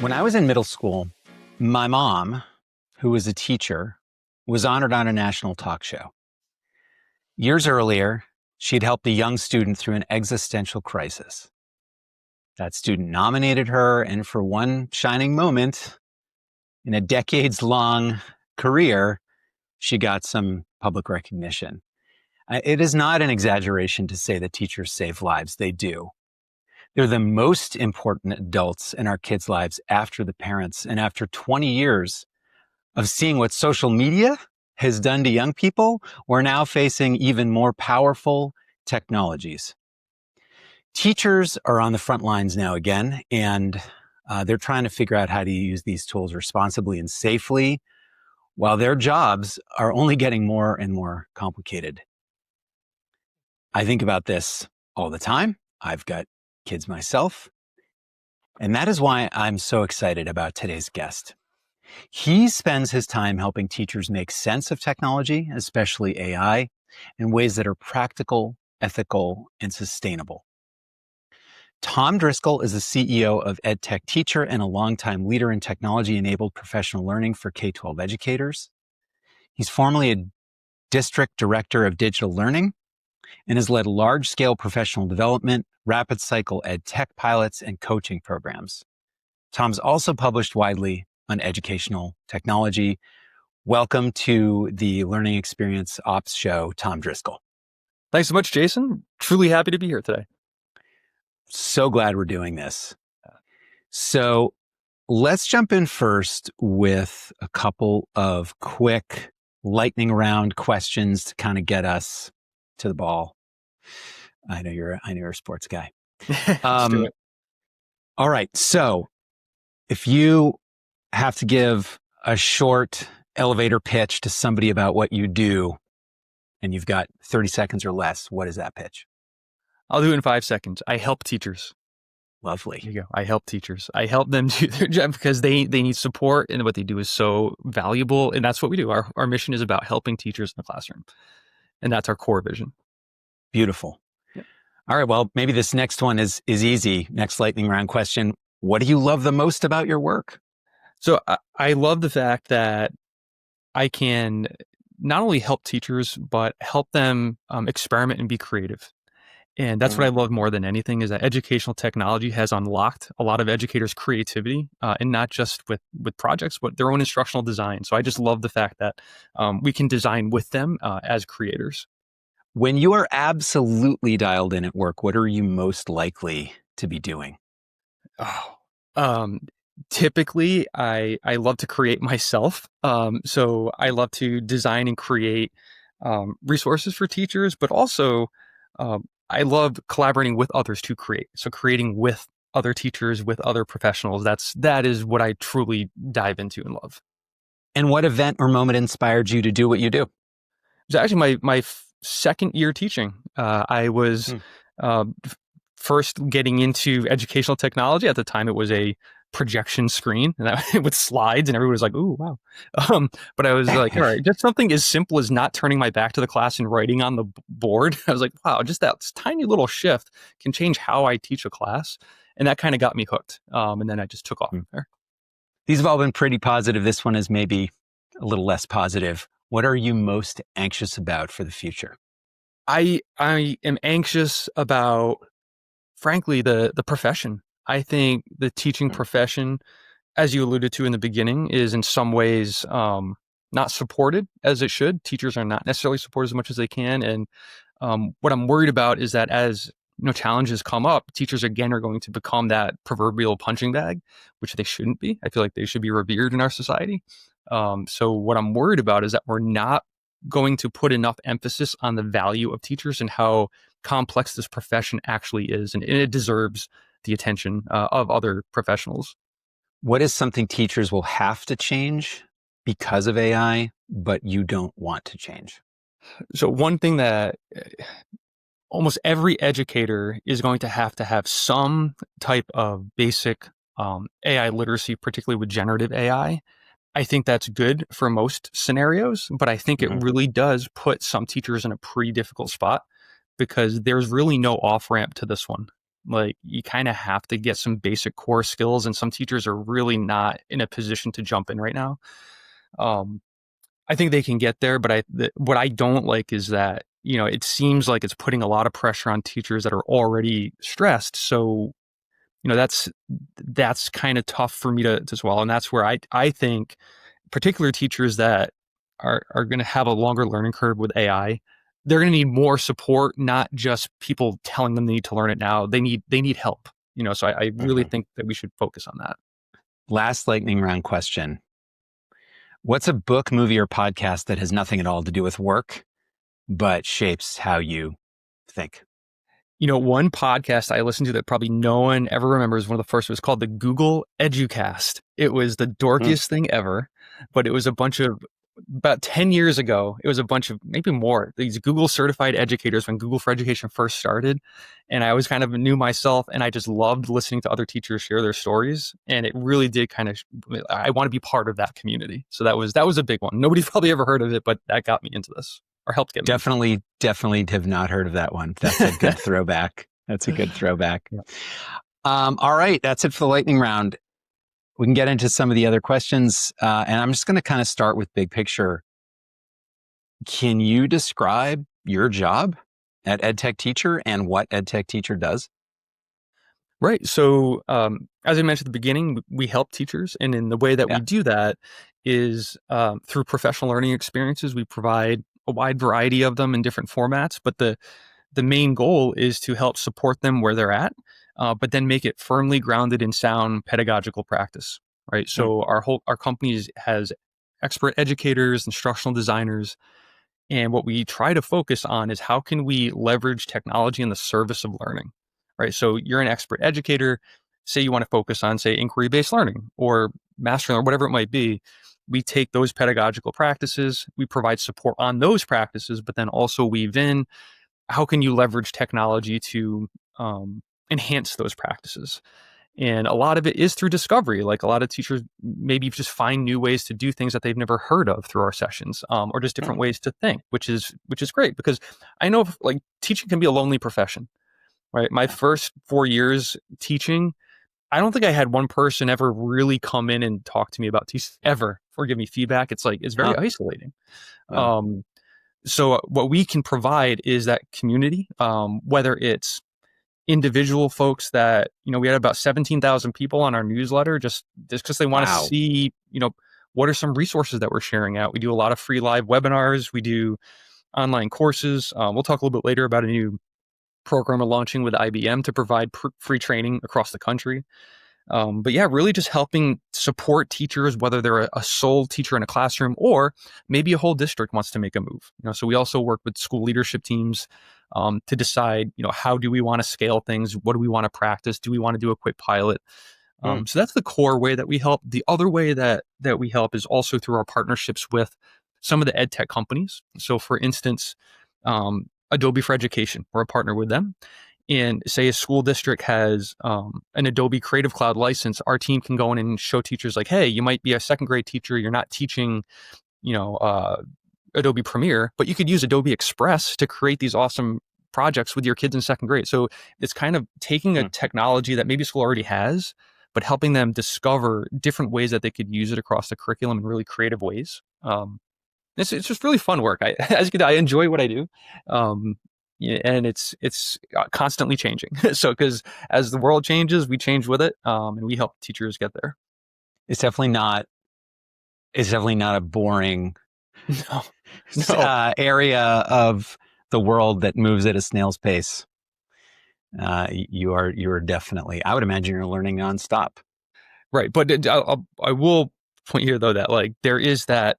When I was in middle school, my mom, who was a teacher, was honored on a national talk show. Years earlier, she'd helped a young student through an existential crisis. That student nominated her, and for one shining moment in a decades-long career, she got some public recognition. It is not an exaggeration to say that teachers save lives. They do. They're the most important adults in our kids' lives after the parents. And after 20 years of seeing what social media has done to young people, we're now facing even more powerful technologies. Teachers are on the front lines now again, and they're trying to figure out how to use these tools responsibly and safely, while their jobs are only getting more and more complicated. I think about this all the time. I've got kids myself, and that is why I'm so excited about today's guest. He spends his time helping teachers make sense of technology, especially AI, in ways that are practical, ethical, and sustainable. Tom Driscoll is the CEO of EdTechTeacher and a longtime leader in technology-enabled professional learning for K-12 educators. He's formerly a district director of digital learning and has led large-scale professional development, rapid cycle ed tech pilots, and coaching programs. Tom's also published widely on educational technology. Welcome to the Learning Experience Ops Show, Tom Driscoll. Thanks so much, Jason. Truly happy to be here today. So glad we're doing this. So let's jump in first with a couple of quick lightning round questions to kind of get us to the ball. I know you're a sports guy. Let's do it. All right. So if you have to give a short elevator pitch to somebody about what you do, and you've got 30 seconds or less, what is that pitch? I'll do it in 5 seconds. I help teachers. Lovely. There you go. I help teachers. I help them do their job because they need support, and what they do is so valuable. And that's what we do. Our mission is about helping teachers in the classroom. And that's our core vision. Beautiful. Yep. All right. Well, maybe this next one is easy. Next lightning round question. What do you love the most about your work? So I love the fact that I can not only help teachers, but help them experiment and be creative. And that's what I love more than anything, is that educational technology has unlocked a lot of educators' creativity, and not just with projects, but their own instructional design. So I just love the fact that we can design with them as creators. When you are absolutely dialed in at work, what are you most likely to be doing? Typically, I love to create myself. So I love to design and create resources for teachers, but also I love collaborating with others to create. So creating with other teachers, with other professionals, that is what I truly dive into and love. And what event or moment inspired you to do what you do? It's actually my second year teaching. I was first getting into educational technology. At the time, it was a projection screen and with slides, and everybody was like, "Ooh, wow!" But I was like, "All right, just something as simple as not turning my back to the class and writing on the board." I was like, "Wow, just that tiny little shift can change how I teach a class," and that kind of got me hooked. And then I just took off from there. These have all been pretty positive. This one is maybe a little less positive. What are you most anxious about for the future? I am anxious about, frankly, the profession. I think the teaching profession, as you alluded to in the beginning, is in some ways not supported as it should. Teachers are not necessarily supported as much as they can. And what I'm worried about is that as challenges come up, teachers again are going to become that proverbial punching bag, which they shouldn't be. I feel like they should be revered in our society. So what I'm worried about is that we're not going to put enough emphasis on the value of teachers and how complex this profession actually is. And it deserves the attention of other professionals. What is something teachers will have to change because of AI, but you don't want to change? So one thing that almost every educator is going to have some type of basic AI literacy, particularly with generative AI. I think that's good for most scenarios, but I think it really does put some teachers in a pretty difficult spot because there's really no off-ramp to this one. Like, you kind of have to get some basic core skills, and some teachers are really not in a position to jump in right now. I think they can get there, but what I don't like is that, it seems like it's putting a lot of pressure on teachers that are already stressed. So, that's kind of tough for me to swallow. And that's where I think particular teachers that are going to have a longer learning curve with AI, they're going to need more support, not just people telling them they need to learn it now. They need help. So I really think that we should focus on that. Last lightning round question. What's a book, movie, or podcast that has nothing at all to do with work, but shapes how you think? One podcast I listened to that probably no one ever remembers, one of the first, was called the Google Educast. It was the dorkiest thing ever, but it was about 10 years ago, it was a bunch of, maybe more, these Google certified educators when Google for Education first started. And I was kind of new myself, and I just loved listening to other teachers share their stories. And it really did I want to be part of that community. So that was a big one. Nobody's probably ever heard of it, but that got me into this, or helped get me. Definitely have not heard of that one. That's a good throwback. That's a good throwback. Yeah. All right. That's it for the lightning round. We can get into some of the other questions. And I'm just going to kind of start with big picture. Can you describe your job at EdTechTeacher and what EdTechTeacher does? Right. So, as I mentioned at the beginning, we help teachers. And in the way that we do that is through professional learning experiences. We provide a wide variety of them in different formats. But the main goal is to help support them where they're at, but then make it firmly grounded in sound pedagogical practice. Right. So our company has expert educators, instructional designers. And what we try to focus on is how can we leverage technology in the service of learning, right? So you're an expert educator. Say you want to focus on, say, inquiry-based learning or mastering or whatever it might be. We take those pedagogical practices, we provide support on those practices, but then also weave in how can you leverage technology to enhance those practices. And a lot of it is through discovery. Like, a lot of teachers maybe just find new ways to do things that they've never heard of through our sessions, or just different ways to think, which is great, because I know like teaching can be a lonely profession, right? My first 4 years teaching, I don't think I had one person ever really come in and talk to me about teaching ever or give me feedback. It's very isolating. Wow. So what we can provide is that community, whether it's individual folks that, we had about 17,000 people on our newsletter just because they want to see, what are some resources that we're sharing out. We do a lot of free live webinars. We do online courses. We'll talk a little bit later about a new program we're launching with IBM to provide free training across the country. But yeah, really just helping support teachers, whether they're a sole teacher in a classroom or maybe a whole district wants to make a move. So we also work with school leadership teams to decide, how do we want to scale things? What do we want to practice? Do we want to do a quick pilot? So that's the core way that we help. The other way that we help is also through our partnerships with some of the ed tech companies. So for instance, Adobe for Education, we're a partner with them. And say a school district has an Adobe Creative Cloud license, our team can go in and show teachers like, hey, you might be a second grade teacher. You're not teaching, Adobe Premiere, but you could use Adobe Express to create these awesome projects with your kids in second grade. So it's kind of taking a technology that maybe school already has, but helping them discover different ways that they could use it across the curriculum in really creative ways. It's just really fun work. I enjoy what I do. And it's constantly changing. So, because as the world changes, we change with it, and we help teachers get there. It's definitely not a boring No. area of the world that moves at a snail's pace. You are definitely, I would imagine you're learning nonstop. Right. But I will point here though that like there is that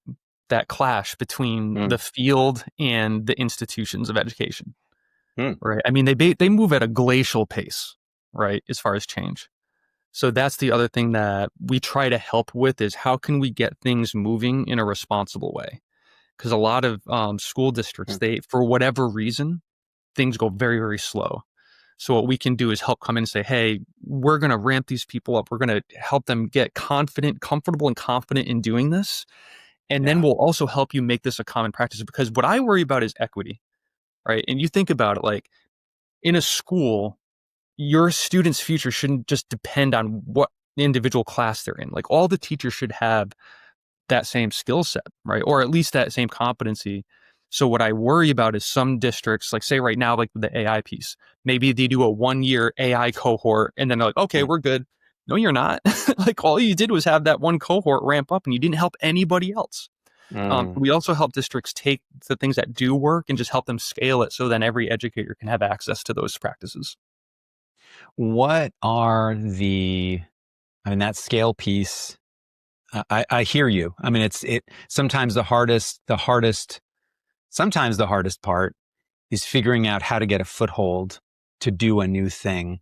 clash between the field and the institutions of education. Right. I mean, they move at a glacial pace, right, as far as change. So that's the other thing that we try to help with is how can we get things moving in a responsible way? Because a lot of school districts, they, for whatever reason, things go very, very slow. So what we can do is help come in and say, hey, we're going to ramp these people up. We're going to help them get comfortable and confident in doing this. And then we'll also help you make this a common practice, because what I worry about is equity. Right. And you think about it, like in a school, your student's future shouldn't just depend on what individual class they're in. Like, all the teachers should have that same skill set, right? Or at least that same competency. So what I worry about is some districts, like say right now, like with the AI piece, maybe they do a 1-year AI cohort and then they're like, okay, we're good. No, you're not. Like, all you did was have that one cohort ramp up and you didn't help anybody else. We also help districts take the things that do work and just help them scale it so then every educator can have access to those practices. What are that scale piece? I hear you. I mean, sometimes the hardest part is figuring out how to get a foothold to do a new thing.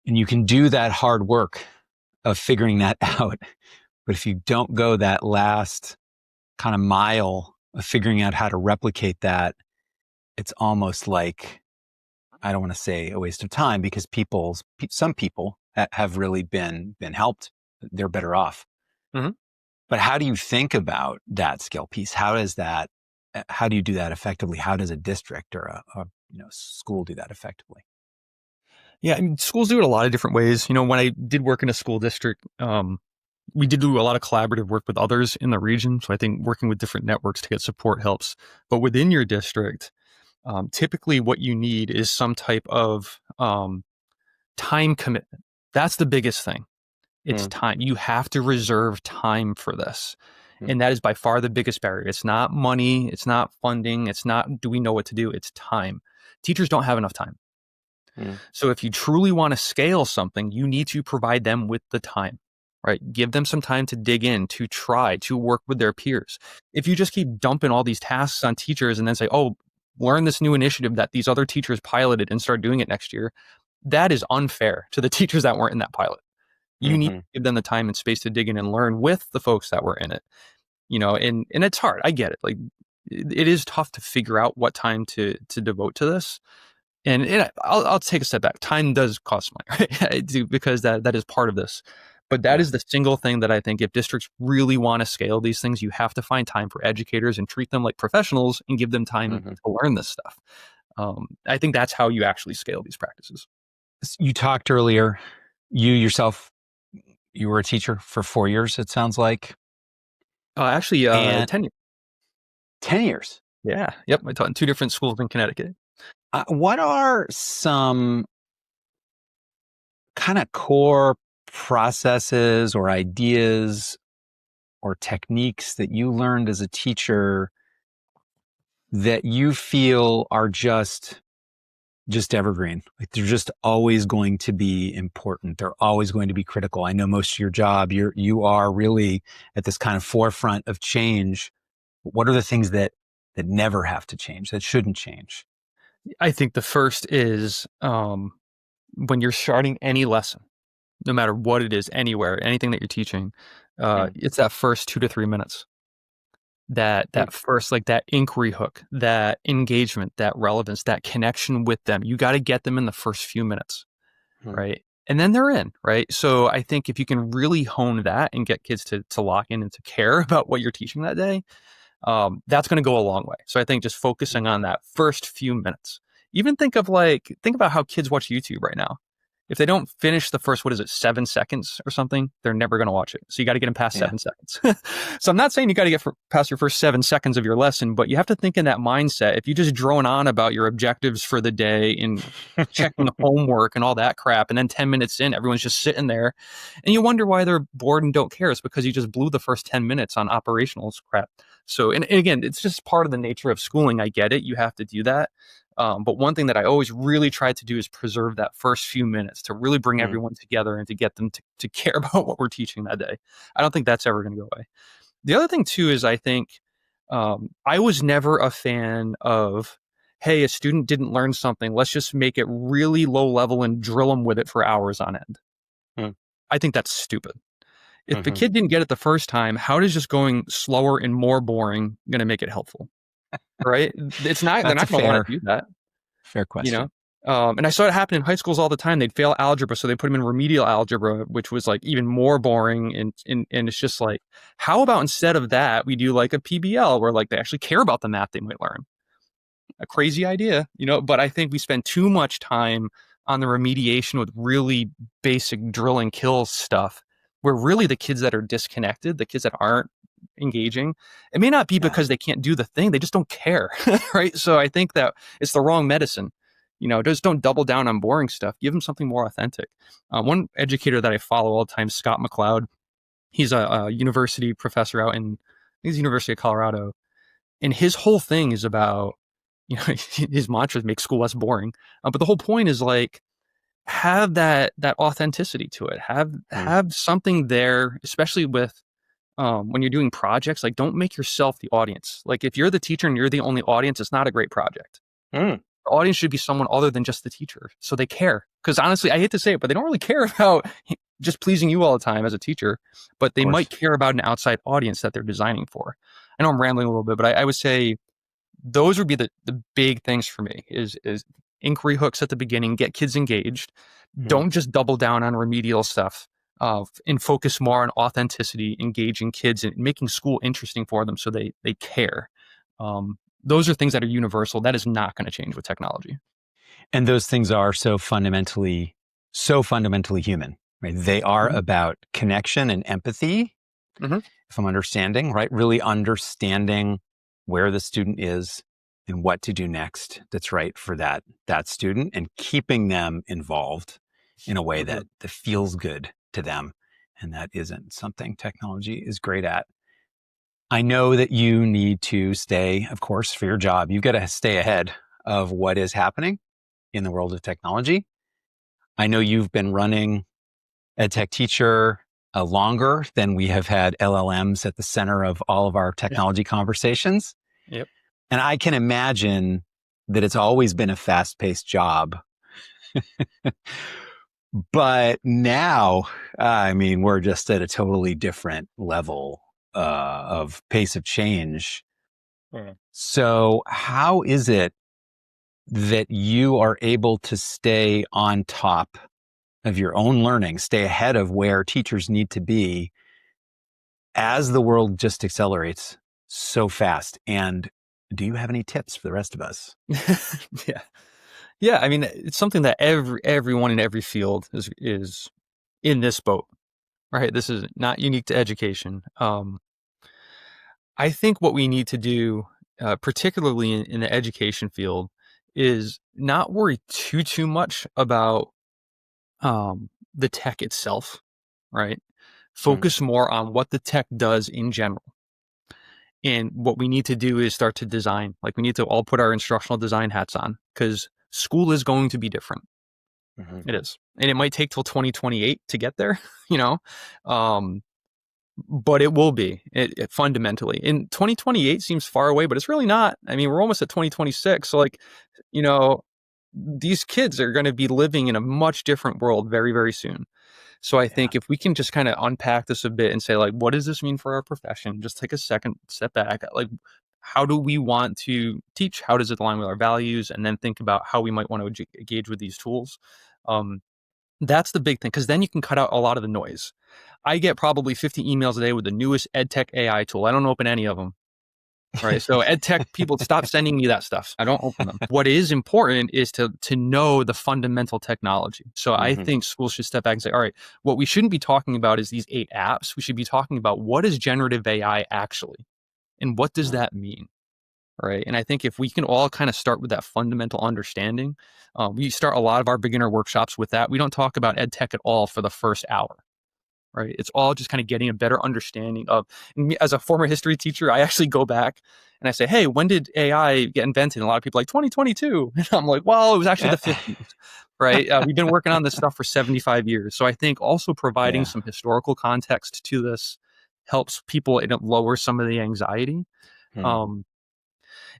And you can do that hard work of figuring that out. But if you don't go that last kind of mile of figuring out how to replicate that, it's almost like, I don't want to say a waste of time, because some people have really been helped. They're better off. Mm-hmm. But how do you think about that skill piece? How do you do that effectively? How does a district or a school do that effectively? Yeah, I mean, schools do it a lot of different ways. When I did work in a school district, we did do a lot of collaborative work with others in the region. So I think working with different networks to get support helps. But within your district, typically what you need is some type of time commitment. That's the biggest thing. It's time. You have to reserve time for this. And that is by far the biggest barrier. It's not money. It's not funding. It's not, do we know what to do? It's time. Teachers don't have enough time. So if you truly want to scale something, you need to provide them with the time, right? Give them some time to dig in, to try, to work with their peers. If you just keep dumping all these tasks on teachers and then say, oh, learn this new initiative that these other teachers piloted and start doing it next year, that is unfair to the teachers that weren't in that pilot. You need to give them the time and space to dig in and learn with the folks that were in it. And it's hard. I get it. Like, it is tough to figure out what time to devote to this. And I'll take a step back. Time does cost money, right? I do, because that is part of this. But that is the single thing that I think if districts really want to scale these things, you have to find time for educators and treat them like professionals and give them time to learn this stuff. I think that's how you actually scale these practices. You talked earlier, you yourself, you were a teacher for 4 years, it sounds like. Actually, 10 years. 10 years? Yeah. Yep. I taught in 2 different schools in Connecticut. What are some kind of core processes or ideas or techniques that you learned as a teacher that you feel are just evergreen? Like, they're just always going to be important. They're always going to be critical. I know most of your job, you are really at this kind of forefront of change. What are the things that never have to change, that shouldn't change? I think the first is when you're starting any lesson, no matter what it is, anywhere, anything that you're teaching, it's that first 2 to 3 minutes. That first, like, that inquiry hook, that engagement, that relevance, that connection with them. You got to get them in the first few minutes, right? And then they're in, right? So I think if you can really hone that and get kids to lock in and to care about what you're teaching that day, that's going to go a long way. So I think just focusing on that first few minutes. Even think about how kids watch YouTube right now. If they don't finish the first, 7 seconds or something, they're never going to watch it. So you got to get them past 7 seconds. So I'm not saying you got to get past your first 7 seconds of your lesson, but you have to think in that mindset. If you just drone on about your objectives for the day and checking the homework and all that crap, and then 10 minutes in, everyone's just sitting there and you wonder why they're bored and don't care. It's because you just blew the first 10 minutes on operational crap. So, and again, it's just part of the nature of schooling. I get it. You have to do that. But one thing that I always really try to do is preserve that first few minutes to really bring everyone together and to get them to care about what we're teaching that day. I don't think that's ever going to go away. The other thing too is I think I was never a fan of, hey, a student didn't learn something, let's just make it really low level and drill them with it for hours on end. I think that's stupid. If the kid didn't get it the first time, how does just going slower and more boring going to make it helpful? Right? It's not. They're not going to want to do that. Fair question. And I saw it happen in high schools all the time. They'd fail algebra, so they put them in remedial algebra, which was like even more boring. And it's just like, how about instead of that, we do like a PBL where like they actually care about the math they might learn? A crazy idea, but I think we spend too much time on the remediation with really basic drill and kill stuff, where really the kids that are disconnected, the kids that aren't engaging, it may not be because they can't do the thing, they just don't care, right? So I think that it's the wrong medicine. Just don't double down on boring stuff. Give them something more authentic. One educator that I follow all the time, Scott McLeod, he's a university professor out in, I think it's University of Colorado. And his whole thing is about, his mantra is make school less boring. But the whole point is like, have that authenticity to it. Have something there, especially with when you're doing projects. Like, don't make yourself the audience. Like, if you're the teacher and you're the only audience, it's not a great project. The audience should be someone other than just the teacher, so they care. Because honestly, I hate to say it, but they don't really care about just pleasing you all the time as a teacher, but they might care about an outside audience that they're designing for. I know I'm rambling a little bit, but I would say those would be the big things for me is inquiry hooks at the beginning, get kids engaged. Don't just double down on remedial stuff and focus more on authenticity, engaging kids and making school interesting for them so they care. Those are things that are universal. That is not going to change with technology. And those things are so fundamentally human, right? They are about connection and empathy, if I'm understanding, right? Really understanding where the student is and what to do next that's right for that student, and keeping them involved in a way that feels good to them. And that isn't something technology is great at. I know that you need to stay, of course, for your job, you've got to stay ahead of what is happening in the world of technology. I know you've been running EdTechTeacher longer than we have had LLMs at the center of all of our technology conversations. Yep. And I can imagine that it's always been a fast-paced job. But now, we're just at a totally different level of pace of change. So how is it that you are able to stay on top of your own learning, stay ahead of where teachers need to be as the world just accelerates so fast? And do you have any tips for the rest of us? Yeah. It's something that everyone in every field is in this boat, right? This is not unique to education. I think what we need to do, particularly in the education field, is not worry too much about the tech itself, right? Focus more on what the tech does in general. And what we need to do is start to design. Like, we need to all put our instructional design hats on, because school is going to be different. It is. And it might take till 2028 to get there, but it will be it fundamentally. And 2028 seems far away, but it's really not. We're almost at 2026. So these kids are going to be living in a much different world very, very soon. So I think if we can just kind of unpack this a bit and say, like, what does this mean for our profession? Just take a second step back. Like, how do we want to teach? How does it align with our values? And then think about how we might want to engage with these tools. That's the big thing, because then you can cut out a lot of the noise. I get probably 50 emails a day with the newest EdTech AI tool. I don't open any of them. Right. So EdTech people, stop sending me that stuff. I don't open them. What is important is to know the fundamental technology. So I think schools should step back and say, all right, what we shouldn't be talking about is these 8 apps. We should be talking about, what is generative AI actually? And what does that mean? Right. And I think if we can all kind of start with that fundamental understanding, we start a lot of our beginner workshops with that. We don't talk about EdTech at all for the first hour. Right. It's all just kind of getting a better understanding of, as a former history teacher, I actually go back and I say, hey, when did AI get invented? And a lot of people are like 2022. And I'm like, well, it was actually the 50s. Right. We've been working on this stuff for 75 years. So I think also providing some historical context to this helps people, and it lowers some of the anxiety. And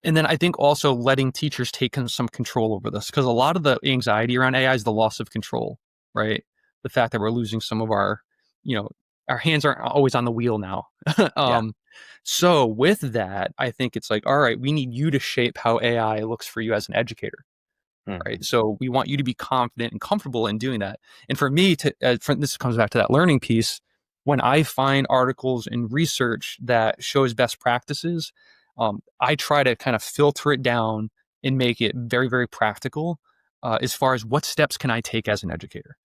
then I think also letting teachers take some control over this, because a lot of the anxiety around AI is the loss of control, right? The fact that we're losing some of our hands aren't always on the wheel now. So with that, I think it's like, all right, we need you to shape how AI looks for you as an educator. Right. So we want you to be confident and comfortable in doing that. And for me, this comes back to that learning piece. When I find articles and research that shows best practices, I try to kind of filter it down and make it very, very practical. as far as what steps can I take as an educator.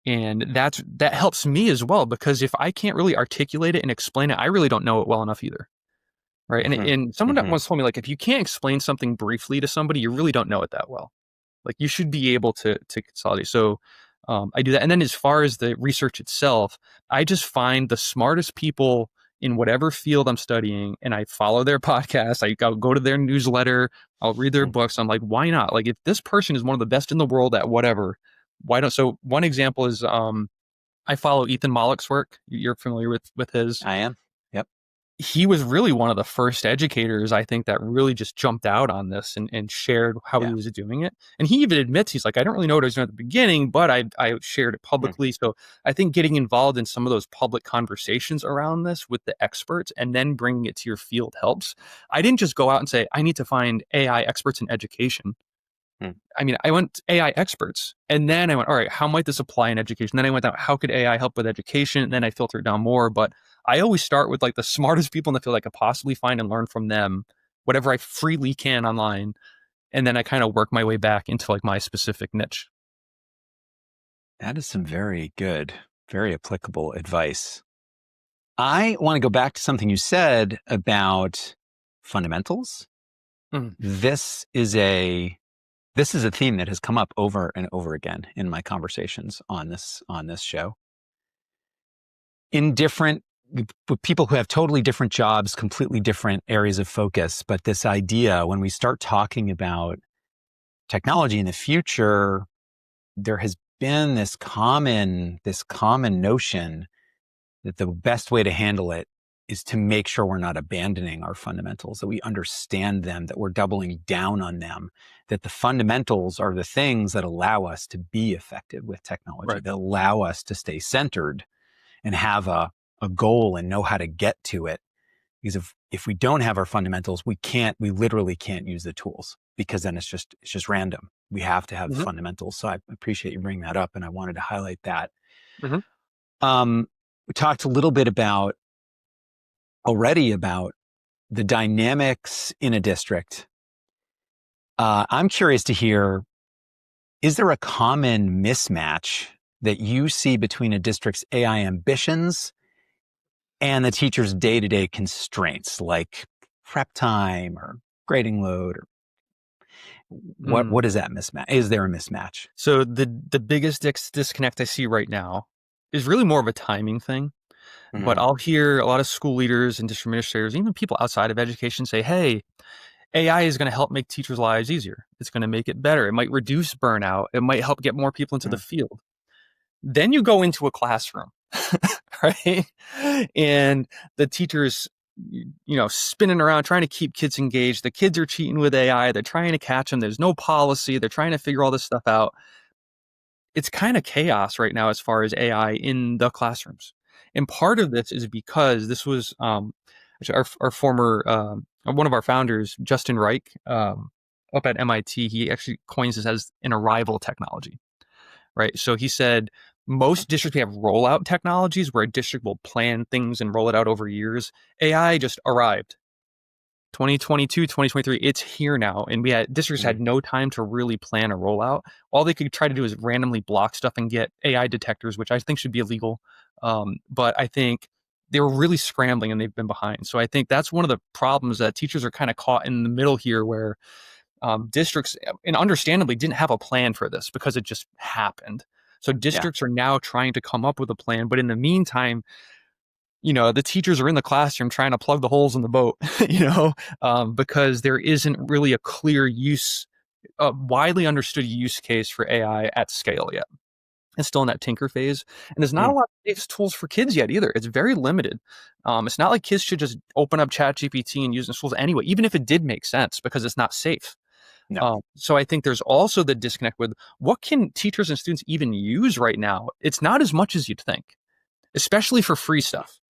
And that helps me as well, because if I can't really articulate it and explain it, I really don't know it well enough either. Right. And someone that once told me, like, if you can't explain something briefly to somebody, you really don't know it that well. Like, you should be able to consolidate. So I do that. And then as far as the research itself, I just find the smartest people in whatever field I'm studying, and I follow their podcast. I'll go to their newsletter. I'll read their books. I'm like, why not? Like, if this person is one of the best in the world at whatever, why don't? So one example is I follow Ethan Mollick's work. You're familiar with his? I am. Yep. He was really one of the first educators, I think, that really just jumped out on this and shared how he was doing it. And he even admits, he's like, I don't really know what I was doing at the beginning, but I shared it publicly. So I think getting involved in some of those public conversations around this with the experts and then bringing it to your field helps. I didn't just go out and say, I need to find AI experts in education. I mean, I went AI experts, and then I went, all right, how might this apply in education? Then I went down, how could AI help with education? And then I filtered down more. But I always start with like the smartest people in the field I could possibly find and learn from them, whatever I freely can online. And then I kind of work my way back into like my specific niche. That is some very good, very applicable advice. I want to go back to something you said about fundamentals. This is a theme that has come up over and over again in my conversations on this show. With people who have totally different jobs, completely different areas of focus, but this idea, when we start talking about technology in the future, there has been this common notion that the best way to handle it is to make sure we're not abandoning our fundamentals, that we understand them, that we're doubling down on them, that the fundamentals are the things that allow us to be effective with technology, that allow us to stay centered and have a goal and know how to get to it. Because if we don't have our fundamentals, we literally can't use the tools, because then it's just random. We have to have the fundamentals. So I appreciate you bringing that up, and I wanted to highlight that. We talked a little bit already about the dynamics in a district. I'm curious to hear, is there a common mismatch that you see between a district's AI ambitions and the teacher's day-to-day constraints, like prep time or grading load? Or what is that mismatch? Is there a mismatch? So the biggest disconnect I see right now is really more of a timing thing. But I'll hear a lot of school leaders and district administrators, even people outside of education, say, hey, AI is going to help make teachers' lives easier. It's going to make it better. It might reduce burnout. It might help get more people into the field. Then you go into a classroom, right? And the teachers, spinning around trying to keep kids engaged. The kids are cheating with AI. They're trying to catch them. There's no policy. They're trying to figure all this stuff out. It's kind of chaos right now as far as AI in the classrooms. And part of this is because this was our former, one of our founders, Justin Reich, up at MIT. He actually coins this as an arrival technology, right? So he said, most districts, we have rollout technologies where a district will plan things and roll it out over years. AI just arrived. 2022, 2023, it's here now. And districts had no time to really plan a rollout. All they could try to do is randomly block stuff and get AI detectors, which I think should be illegal. But I think they were really scrambling and they've been behind. So I think that's one of the problems, that teachers are kind of caught in the middle here, where districts, and understandably, didn't have a plan for this because it just happened. So districts are now trying to come up with a plan. But in the meantime, the teachers are in the classroom trying to plug the holes in the boat, because there isn't really a clear a widely understood use case for AI at scale yet. It's still in that tinker phase. And there's not a lot of safe tools for kids yet either. It's very limited. It's not like kids should just open up ChatGPT and use the tools anyway, even if it did make sense, because it's not safe. No. So I think there's also the disconnect with what can teachers and students even use right now. It's not as much as you'd think, especially for free stuff.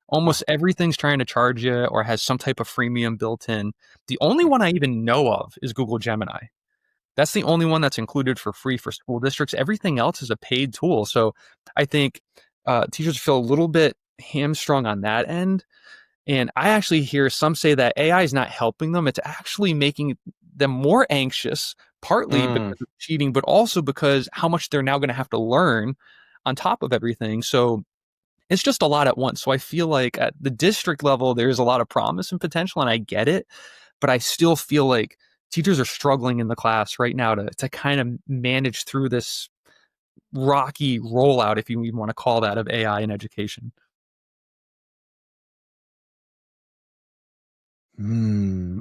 Almost everything's trying to charge you or has some type of freemium built in. The only one I even know of is Google Gemini. That's the only one that's included for free for school districts. Everything else is a paid tool. So I think teachers feel a little bit hamstrung on that end. And I actually hear some say that AI is not helping them. It's actually making them more anxious, partly Mm. because of cheating, but also because how much they're now going to have to learn on top of everything. So it's just a lot at once. So I feel like at the district level, there's a lot of promise and potential, and I get it. But I still feel like teachers are struggling in the class right now to kind of manage through this rocky rollout, if you even want to call that, of AI in education.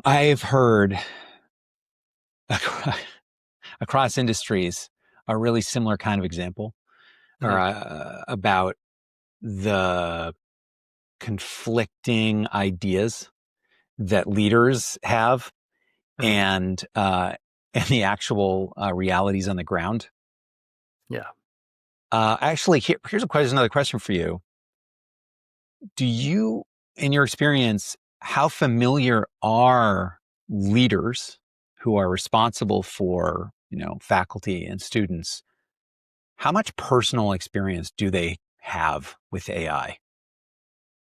I've heard across industries a really similar kind of example, or Mhm. about the conflicting ideas that leaders have, Mhm. and and the actual realities on the ground. Yeah. Actually, here's another question for you. Do you, in your experience, how familiar are leaders who are responsible for, faculty and students? How much personal experience do they have with AI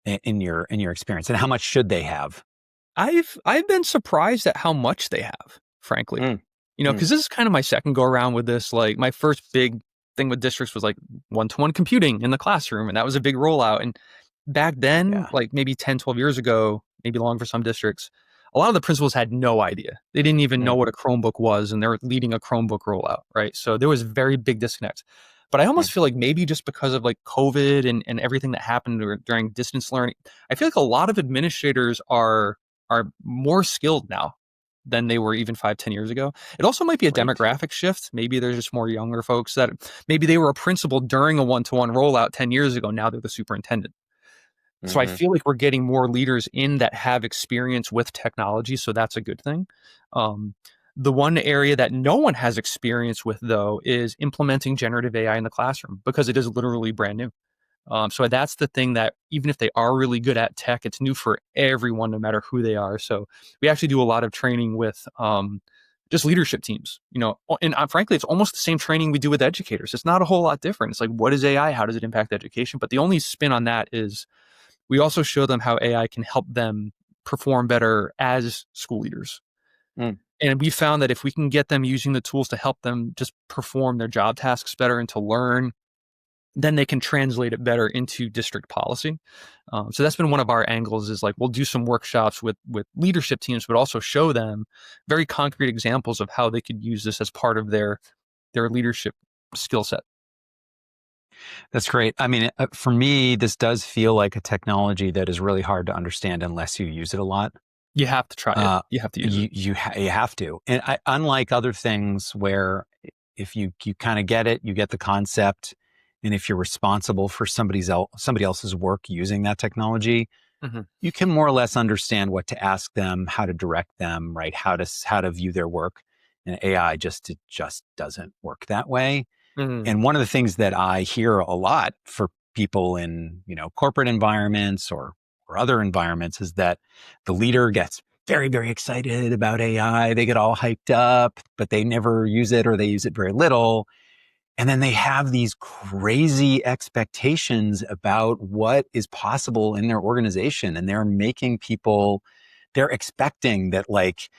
in your experience, and how much should they have? I've been surprised at how much they have, frankly. Mm, mm, Because this is kind of my second go around with this. Like my first big thing with districts was like one-to-one computing in the classroom, and that was a big rollout. And back then, yeah. like maybe 10, 12 years ago, maybe longer for some districts, a lot of the principals had no idea. They didn't even know Mm, what a Chromebook was, and they were leading a Chromebook rollout, right? So there was very big disconnect. But I mm, almost feel like maybe just because of like COVID and everything that happened during distance learning, I feel like a lot of administrators are more skilled now than they were even 5, 10 years ago. It also might be a great. demographic shift. Maybe there's just more younger folks that maybe they were a principal during a one-to-one rollout 10 years ago. Now they're the superintendent. So I Hmm. feel like we're getting more leaders in that have experience with technology. So that's a good thing. Um, the one area that no one has experience with, though, is implementing generative AI in the classroom because it is literally brand new. So that's the thing that even if they are really good at tech, it's new for everyone, no matter who they are. So we actually do a lot of training with just leadership teams, and frankly, it's almost the same training we do with educators. It's not a whole lot different. It's like, what is AI? How does it impact education? But the only spin on that is we also show them how AI can help them perform better as school leaders. Mm. And we found that if we can get them using the tools to help them just perform their job tasks better and to learn, then they can translate it better into district policy. So that's been one of our angles is like we'll do some workshops with leadership teams, but also show them very concrete examples of how they could use this as part of their leadership skill set. That's great. I mean, for me, this does feel like a technology that is really hard to understand unless you use it a lot. You have to try it. Uh, You have to use it. you have to, and unlike other things where if you kind of get it, you get the concept, and if you're responsible for somebody else's work using that technology, Hmm. you can more or less understand what to ask them, how to direct them, right? How to view their work. And AI it just doesn't work that way. Hmm. And one of the things that I hear a lot for people in, corporate environments or other environments is that the leader gets very, very excited about AI. They get all hyped up, but they never use it or they use it very little. And then they have these crazy expectations about what is possible in their organization. And they're expecting that like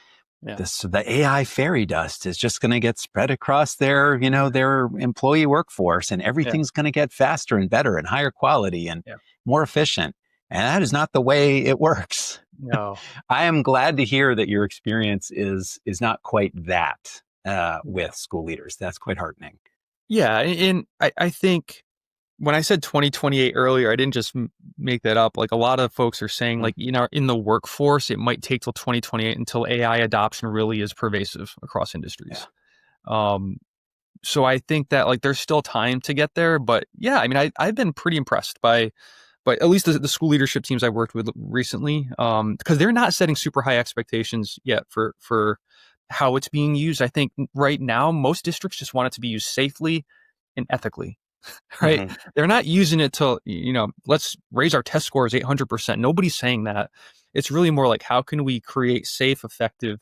Yeah. the AI fairy dust is just going to get spread across their employee workforce, and Yeah. everything's going to get faster and better and higher quality and Yeah. more efficient. And that is not the way it works. No. I am glad to hear that your experience is not quite that Yeah. with school leaders. That's quite heartening. Yeah. And I think when I said 2028 earlier, I didn't just make that up. Like a lot of folks are saying, Mm, like, in the workforce, it might take till 2028 until AI adoption really is pervasive across yeah. industries. Um, so I think that like there's still time to get there, but yeah, I mean, I've been pretty impressed by at least the school leadership teams I worked with recently, because they're not setting super high expectations yet for how it's being used. I think right now most districts just want it to be used safely and ethically, right? Hmm. They're not using it to, let's raise our test scores 800%. Nobody's saying that. It's really more like how can we create safe, effective,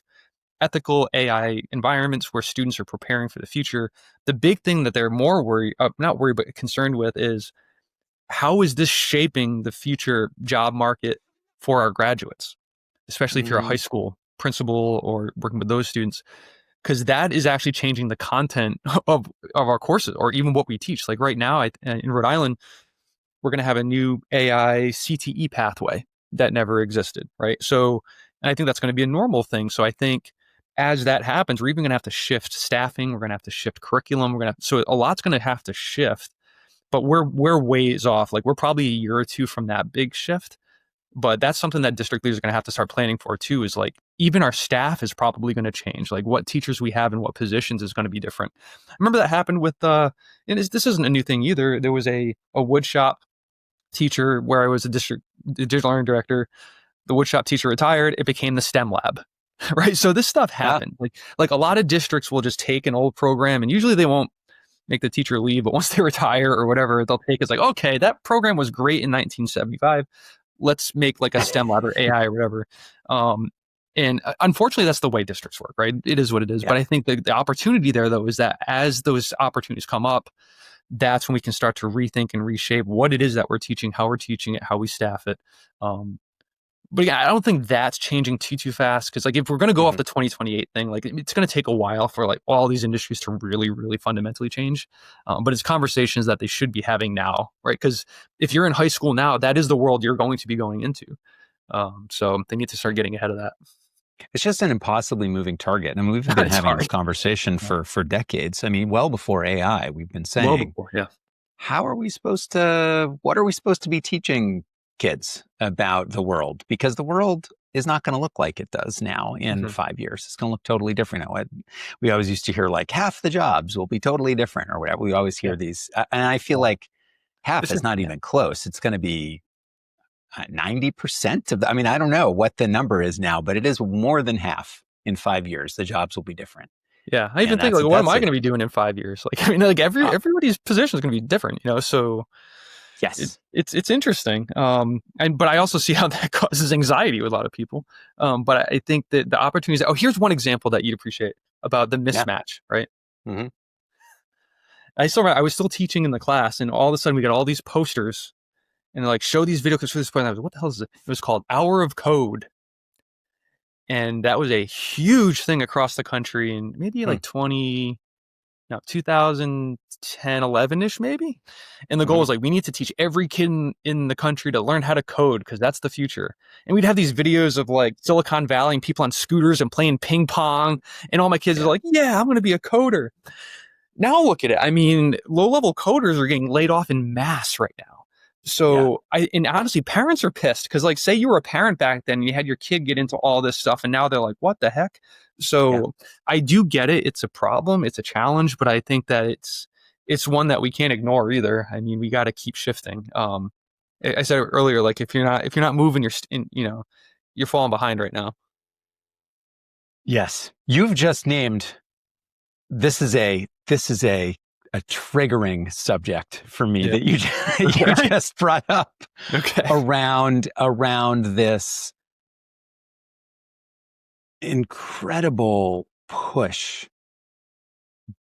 ethical AI environments where students are preparing for the future. The big thing that they're more not worried, but concerned with is how is this shaping the future job market for our graduates, especially if you're a high Mm, school principal or working with those students. because that is actually changing the content of our courses or even what we teach. Like right now in Rhode Island, we're going to have a new AI CTE pathway that never existed, right? So, and I think that's going to be a normal thing. So I think as that happens, we're even going to have to shift staffing. We're going to have to shift curriculum. So a lot's going to have to shift, but we're ways off. Like we're probably a year or two from that big shift. But that's something that district leaders are going to have to start planning for too, is like even our staff is probably going to change. Like what teachers we have and what positions is going to be different. I remember that happened with, and this isn't a new thing either. There was a wood shop teacher where I was a digital learning director. The wood shop teacher retired. It became the STEM lab, right? So this stuff happened. Like a lot of districts will just take an old program, and usually they won't make the teacher leave, but once they retire or whatever, they'll take it's like, okay, that program was great in 1975. Let's make like a STEM lab or AI or whatever. And unfortunately, that's the way districts work, right? It is what it is. Yeah. But I think the opportunity there, though, is that as those opportunities come up, that's when we can start to rethink and reshape what it is that we're teaching, how we're teaching it, how we staff it. But yeah, I don't think that's changing too fast, because like if we're going to go off the 2028 thing, like it's going to take a while for like all these industries to really, really fundamentally change. But it's conversations that they should be having now, right? Because if you're in high school now, that is the world you're going to be going into. So they need to start getting ahead of that. It's just an impossibly moving target. I mean, we've been having this conversation for decades. I mean, well before AI, we've been saying, well before, yeah. What are we supposed to be teaching kids about the world? Because the world is not going to look like it does now in 5 years. It's going to look totally different. We always used to hear like half the jobs will be totally different or whatever. We always hear these. And I feel like half is not even close. It's going to be 90% of I mean, I don't know what the number is now, but it is more than half in 5 years. The jobs will be different. Yeah. I even think like, what am I going to be doing in 5 years? Like, I mean, like everybody's position is going to be different, you know? So yes, it's interesting. But I also see how that causes anxiety with a lot of people. But I think that the opportunities, here's one example that you'd appreciate about the mismatch, right? Mm-hmm. I was still teaching in the class, and all of a sudden we got all these posters and like show these video clips for this point. I was like, what the hell is it? It was called Hour of Code. And that was a huge thing across the country in maybe like 2010, 11-ish maybe. And the goal was like, we need to teach every kid in the country to learn how to code because that's the future. And we'd have these videos of like Silicon Valley and people on scooters and playing ping pong. And all my kids are like, yeah, I'm going to be a coder. Now look at it. I mean, low-level coders are getting laid off in mass right now. So and honestly, parents are pissed because like, say you were a parent back then and you had your kid get into all this stuff and now they're like, what the heck? So I do get it. It's a problem. It's a challenge, but I think that it's one that we can't ignore either. I mean, we got to keep shifting. I said it earlier, like if you're not moving, you're falling behind right now. Yes. You've just named, this is a triggering subject for me that you just brought up around this incredible push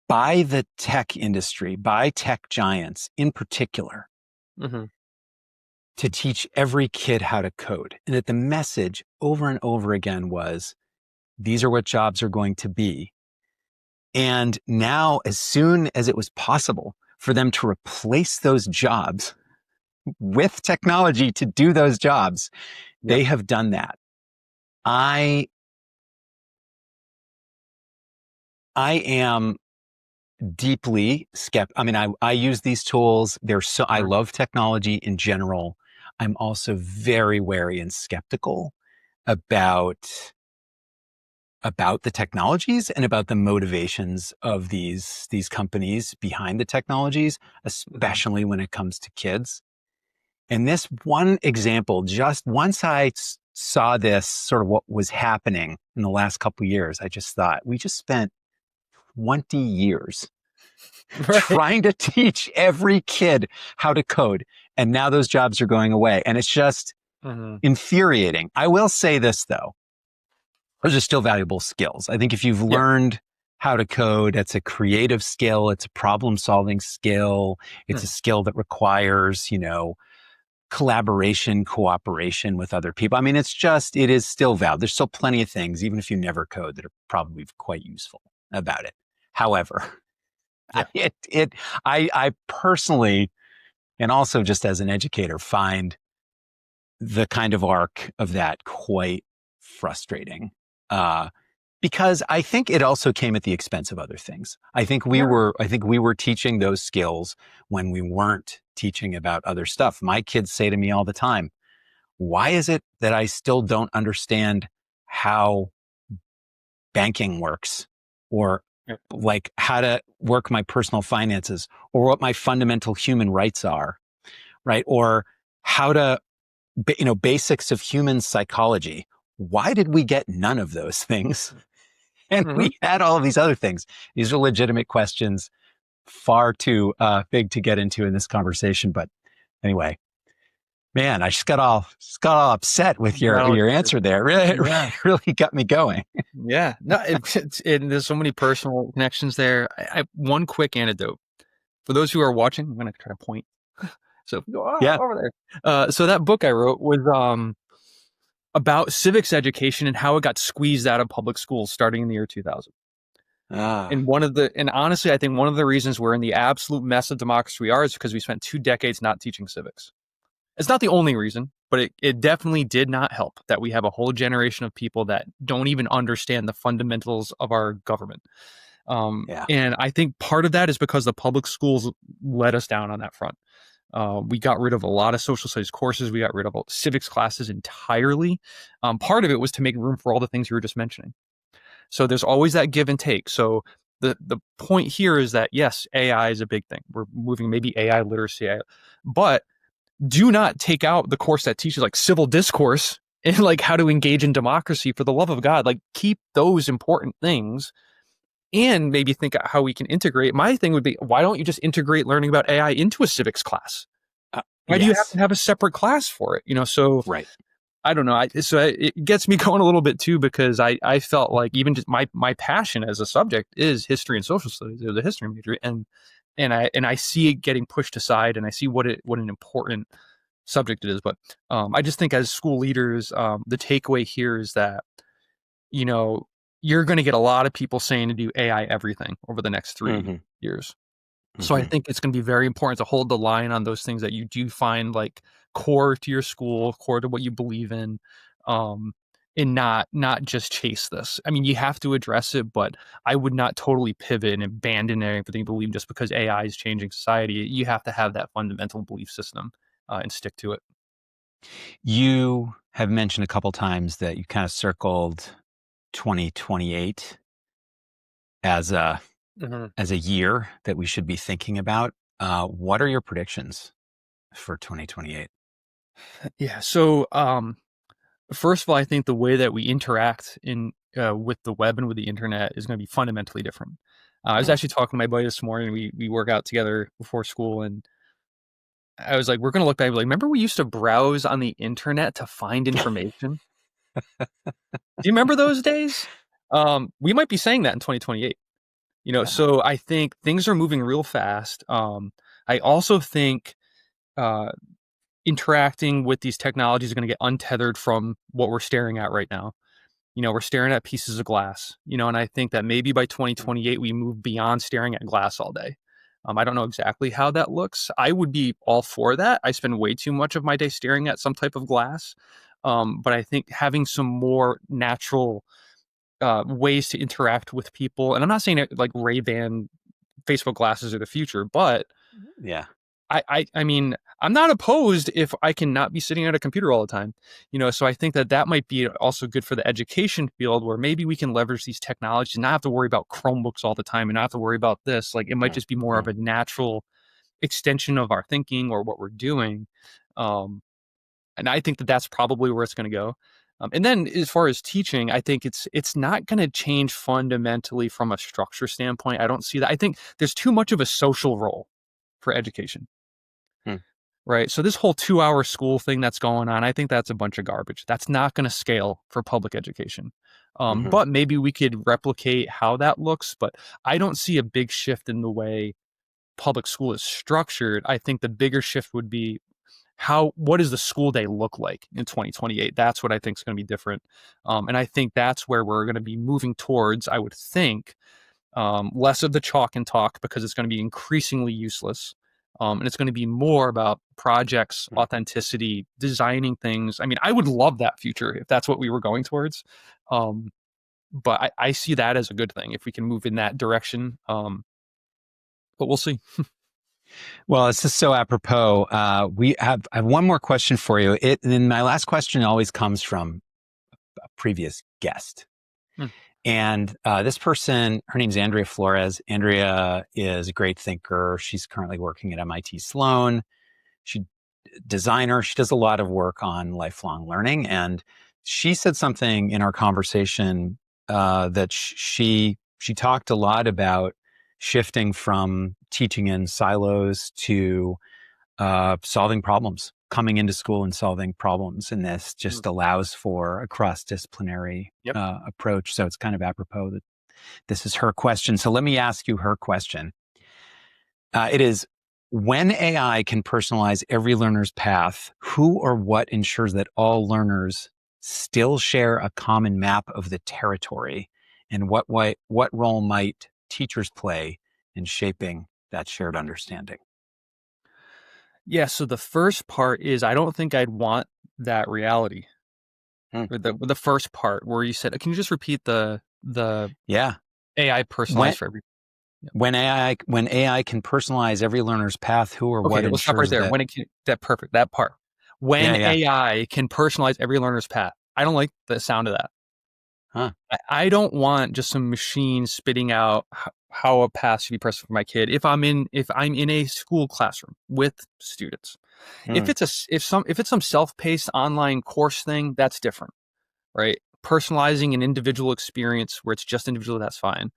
by the tech industry, by tech giants in particular, to teach every kid how to code. And that the message over and over again was, these are what jobs are going to be. And now, as soon as it was possible for them to replace those jobs with technology to do those jobs, they have done that. I am deeply skeptical. I mean, I use these tools. I love technology in general. I'm also very wary and skeptical about the technologies and about the motivations of these companies behind the technologies, especially when it comes to kids. And this one example, just once I saw this sort of what was happening in the last couple of years, I just thought, we just spent 20 years trying to teach every kid how to code. And now those jobs are going away. And it's just infuriating. I will say this though. Those are still valuable skills. I think if you've learned how to code, it's a creative skill, it's a problem-solving skill, it's a skill that requires, collaboration, cooperation with other people. I mean, it is still valuable. There's still plenty of things, even if you never code, that are probably quite useful. about it. However, Yeah. I personally, and also just as an educator, find the kind of arc of that quite frustrating. Because I think it also came at the expense of other things. I think we were teaching those skills when we weren't teaching about other stuff. My kids say to me all the time, why is it that I still don't understand how banking works, or Yeah. like how to work my personal finances, or what my fundamental human rights are, right? Or how to, basics of human psychology. Why did we get none of those things? And Mhm. we had all of these other things. These are legitimate questions, far too big to get into in this conversation. But anyway, man, I just got all upset with your answer there. Really, Yeah. really got me going. Yeah. No, there's so many personal connections there. One quick anecdote for those who are watching. I'm going to try to point. So if we go Yeah. over there. So that book I wrote was about civics education and how it got squeezed out of public schools starting in the year 2000. Ah, And honestly, I think one of the reasons we're in the absolute mess of democracy we are is because we spent 2 decades not teaching civics. It's not the only reason, but it definitely did not help that we have a whole generation of people that don't even understand the fundamentals of our government. yeah. And I think part of that is because the public schools let us down on that front. We got rid of a lot of social studies courses. We got rid of civics classes entirely. Part of it was to make room for all the things you were just mentioning. So there's always that give and take. So the point here is that yes, AI is a big thing. We're moving maybe AI literacy, but do not take out the course that teaches like civil discourse and like how to engage in democracy, for the love of God. Like keep those important things and maybe think how we can integrate. My thing would be, why don't you just integrate learning about AI into a civics class? Why do you have Yes. to have a separate class for it? So Right. I don't know. It gets me going a little bit too, because I felt like even just my passion as a subject is history and social studies. It was a history major, and I see it getting pushed aside, and I see what an important subject it is. But I just think as school leaders, the takeaway here is that you know you're going to get a lot of people saying to do AI everything over the next 3 years. So I think it's going to be very important to hold the line on those things that you do find like core to your school, core to what you believe in, and not just chase this. I mean, you have to address it, but I would not totally pivot and abandon everything you believe just because AI is changing society. You have to have that fundamental belief system and stick to it. You have mentioned a couple times that you kind of circled 2028 as a Mhm. year that we should be thinking about. What are your predictions for 2028? Yeah. So, first of all, I think the way that we interact with the web and with the internet is going to be fundamentally different. I was Mm. actually talking to my buddy this morning. We work out together before school, and I was like, "We're going to look back. Like, remember we used to browse on the internet to find information? Do you remember those days? We might be saying that in 2028. Yeah. So I think things are moving real fast. I also think uh, interacting with these technologies is going to get untethered from what we're staring at right now. We're staring at pieces of glass, and I think that maybe by 2028, we move beyond staring at glass all day. I don't know exactly how that looks. I would be all for that. I spend way too much of my day staring at some type of glass. But I think having some more natural ways to interact with people, and I'm not saying it like Ray-Ban Facebook glasses are the future, but Yeah. I mean, I'm not opposed if I can not be sitting at a computer all the time, so I think that might be also good for the education field, where maybe we can leverage these technologies and not have to worry about Chromebooks all the time and not have to worry about this. Like it might just be more of a natural extension of our thinking or what we're doing. And I think that that's probably where it's going to go. And then as far as teaching, I think it's not going to change fundamentally from a structure standpoint. I don't see that. I think there's too much of a social role for education. Hmm. Right. So this whole 2-hour school thing that's going on, I think that's a bunch of garbage. That's not going to scale for public education. Mhm. But maybe we could replicate how that looks. But I don't see a big shift in the way public school is structured. I think the bigger shift would be what does the school day look like in 2028? That's what I think is going to be different. And I think that's where we're going to be moving towards, I would think, less of the chalk and talk because it's going to be increasingly useless. And it's going to be more about projects, authenticity, designing things. I mean, I would love that future if that's what we were going towards. But I see that as a good thing if we can move in that direction. But we'll see. Well, it's just so apropos. I have one more question for you. And my last question always comes from a previous guest. And this person, her name's Andrea Flores. Andrea is a great thinker. She's currently working at MIT Sloan. She's a designer. She does a lot of work on lifelong learning. And she said something in our conversation that she talked a lot about shifting from teaching in silos to solving problems, coming into school and solving problems. And this just allows for a cross-disciplinary approach. So it's kind of apropos that this is her question. So let me ask you her question. It is, when AI can personalize every learner's path, who or what ensures that all learners still share a common map of the territory? And what role might teachers play in shaping that shared understanding? Yeah, so the first part is I don't think I'd want that reality. The first part where you said, can you just repeat the AI personalized for every? When AI can personalize every learner's path, who or what We'll stop right there. That part. When AI can personalize every learner's path, I don't like the sound of that. I don't want just some machine spitting out how a path should be personalized for my kid. If I'm in a school classroom with students, if it's some self-paced online course thing, that's different, right? Personalizing an individual experience where it's just individual, that's fine.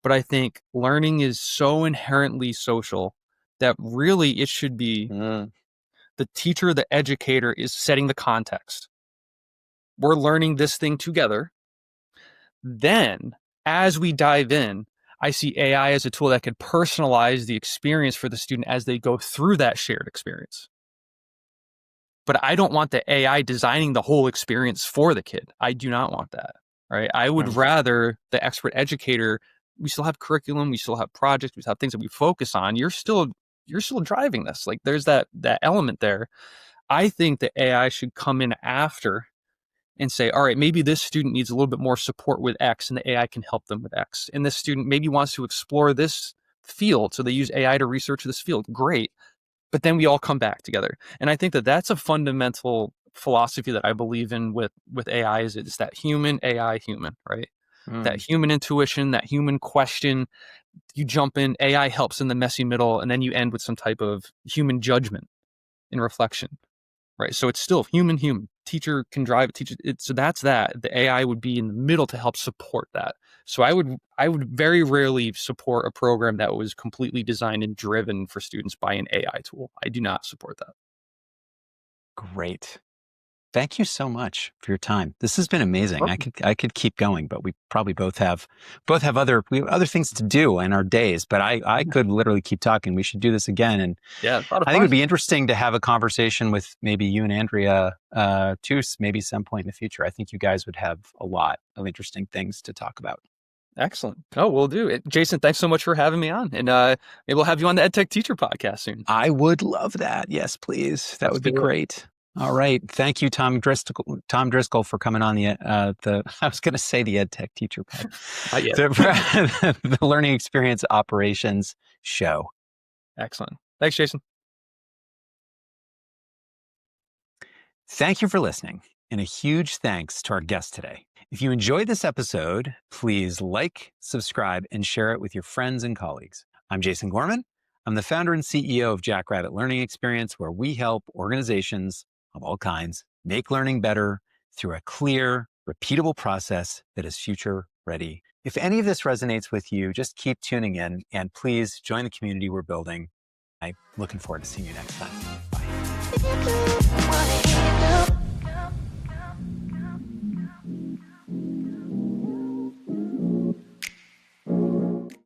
But I think learning is so inherently social that really it should be the teacher, the educator is setting the context. We're learning this thing together. Then, as we dive in, I see AI as a tool that could personalize the experience for the student as they go through that shared experience. But I don't want the AI designing the whole experience for the kid. I do not want that, right? I would rather the expert educator, we still have curriculum, we still have projects, we still have things that we focus on. You're still driving this. Like there's that element there. I think the AI should come in after and say, all right, maybe this student needs a little bit more support with X and the AI can help them with X. And this student maybe wants to explore this field, so they use AI to research this field. Great. But then we all come back together. And I think that that's a fundamental philosophy that I believe in with AI is it's that human, AI, human, right? That human intuition, that human question. You jump in, AI helps in the messy middle, and then you end with some type of human judgment and reflection. Right. So it's still human. Teacher can drive it, teacher. So that's that. The AI would be in the middle to help support that. So I would very rarely support a program that was completely designed and driven for students by an AI tool. I do not support that. Great. Thank you so much for your time. This has been amazing. I could keep going, but we probably both have other things to do in our days, but I could literally keep talking. We should do this again. And yeah, I think it would be interesting to have a conversation with maybe you and Andrea too, maybe some point in the future. I think you guys would have a lot of interesting things to talk about. Excellent. Oh, we'll do it. Jason, thanks so much for having me on. And maybe we'll have you on the EdTechTeacher podcast soon. I would love that. Yes, please. That would be great. All right. Thank you, Tom Driscoll, for coming on I was going to say the EdTechTeacher podcast, the Learning Experience Operations Show. Excellent. Thanks, Jason. Thank you for listening, and a huge thanks to our guest today. If you enjoyed this episode, please like, subscribe, and share it with your friends and colleagues. I'm Jason Gorman. I'm the founder and CEO of Jackrabbit Learning Experience, where we help organizations of all kinds make learning better through a clear, repeatable process that is future ready. If any of this resonates with you, just keep tuning in and please join the community we're building. I'm looking forward to seeing you next time. Bye.